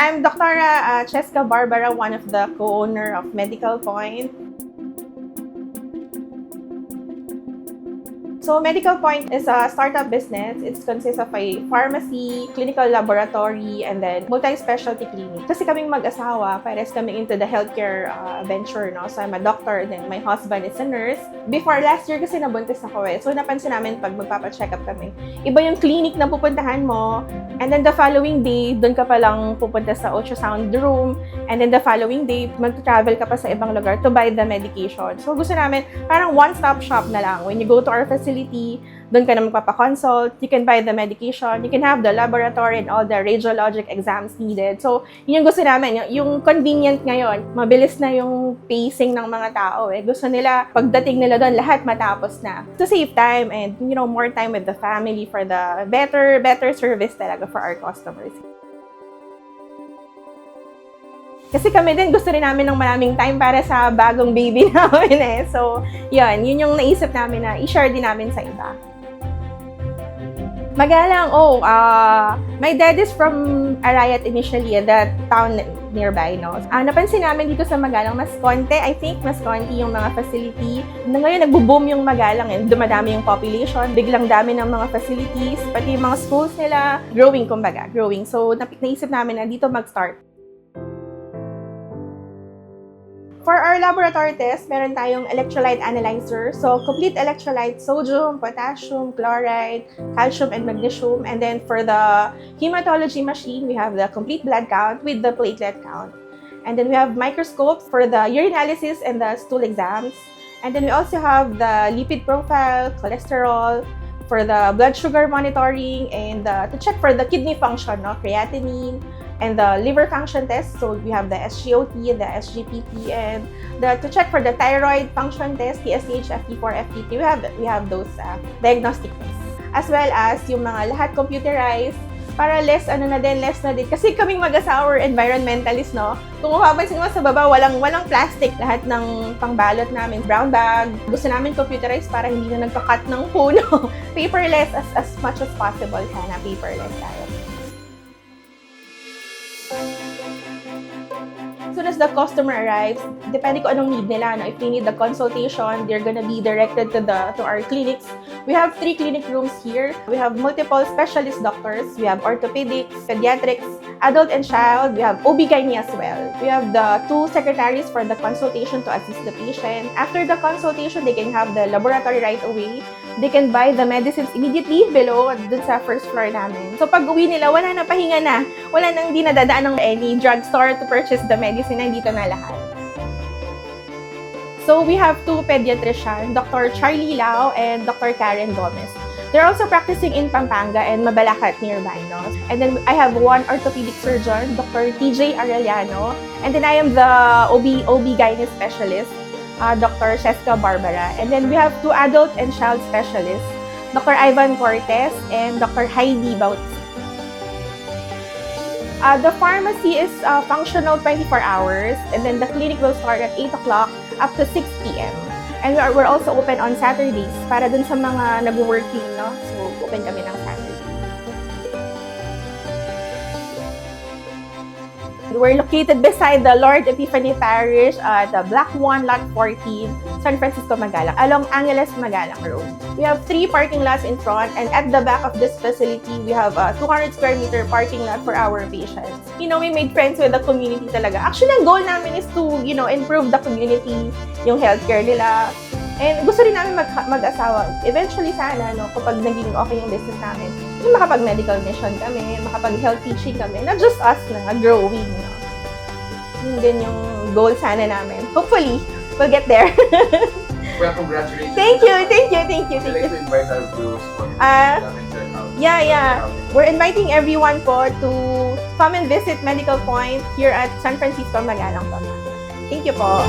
I'm Dr. Cheska Barbara, one of the co-owner of Medical Point. So, Medical Point is a startup business. It consists of a pharmacy, clinical laboratory, and then multi-specialty clinic. Kasi kaming mag-asawa, pares kami into the healthcare venture, no? So, I'm a doctor, then my husband is a nurse. Before last year kasi nabuntis ako So, napansin namin pag magpapa-check up kami, iba yung clinic na pupuntahan mo, and then the following day, doon ka palang pupunta sa ultrasound room, and then the following day, mag-travel ka pa sa ibang lugar to buy the medication. So, gusto namin, parang one-stop shop na lang. When you go to our facility, doon ka na magpapakonsult, you can buy the medication, you can have the laboratory and all the radiologic exams needed. So, yun yung gusto namin. Yung convenient ngayon, mabilis na yung pacing ng mga tao. Gusto nila, pagdating nila doon, lahat matapos na. To save time and, more time with the family for the better service talaga for our customers. Kasi kami din, gusto rin namin ng maraming time para sa bagong baby namin So, yun yung naisip namin na i-share din namin sa iba. Magalang, my dad is from Arayat initially, that town nearby, no? Napansin namin dito sa Magalang, mas konti, I think, mas konti yung mga facility. Ngayon, nagbo-boom yung Magalang, dumadami yung population, biglang dami ng mga facilities, pati yung mga schools nila, growing. So, naisip namin na dito mag-start. For our laboratory test, meron tayong electrolyte analyzer. So, complete electrolyte, sodium, potassium, chloride, calcium, and magnesium. And then for the hematology machine, we have the complete blood count with the platelet count. And then we have microscopes for the urinalysis and the stool exams. And then we also have the lipid profile, cholesterol, for the blood sugar monitoring, and to check for the kidney function, creatinine, and the liver function test. So we have the SGOT, the SGPT, and to check for the thyroid function test, TSH, FT4, FT3. We have those diagnostic tests. As well as yung mga lahat computerized para less na din. Kasi kaming mag-asawa environmentalist, no? Kung mapapansin mo sa baba, walang plastic. Lahat ng pangbalot namin, brown bag. Gusto namin computerized para hindi na nagka-cut ng puno. Paperless as much as possible. Sana paperless tayo. As soon as the customer arrives, depende kung anong need nila. If they need the consultation, they're gonna be directed to our clinics. We have 3 clinic rooms here. We have multiple specialist doctors. We have orthopedics, pediatrics, adult and child. We have OB-GYN as well. We have the 2 secretaries for the consultation to assist the patient. After the consultation, they can have the laboratory right away. They can buy the medicines immediately below dun sa first floor namin. So pag uwi nila, wala na pahinga na. Wala nang dinadadaan ng any drugstore to purchase the medicine. Nandito na lahat. So we have 2 pediatricians, Dr. Charlie Lau and Dr. Karen Gomez. They're also practicing in Pampanga and Mabalacat nearby, no? And then I have 1 orthopedic surgeon, Dr. TJ Arellano. And then I am the OB-GYN specialist, Dr. Cheska Barbara. And then we have 2 adult and child specialists, Dr. Ivan Cortez and Dr. Heidi Bautista. The pharmacy is functional 24 hours, and then the clinic will start at 8 o'clock up to 6 p.m. And we're also open on Saturdays para dun sa mga nag-working, no? So, open kami ng Saturday. We're located beside the Lord Epiphany Parish at the Black 1, Lot 14, San Francisco, Magalang, along Angeles, Magalang Road. We have 3 parking lots in front, and at the back of this facility, we have a 200 square meter parking lot for our patients. We made friends with the community talaga. Actually, ang goal namin is to, improve the community, yung healthcare nila. And gusto rin namin mag-asawa. Eventually sana, kapag naging okay yung business namin, makapag-medical mission kami, makapag-health teaching kami, not just us na growing. Yun din yung goal sana namin. Hopefully, we'll get there. Well, congratulations. Thank you. Would you like to invite our viewers for Yeah. We're inviting everyone po to come and visit Medical Point here at San Francisco, Magalang, Pampanga. Thank you po.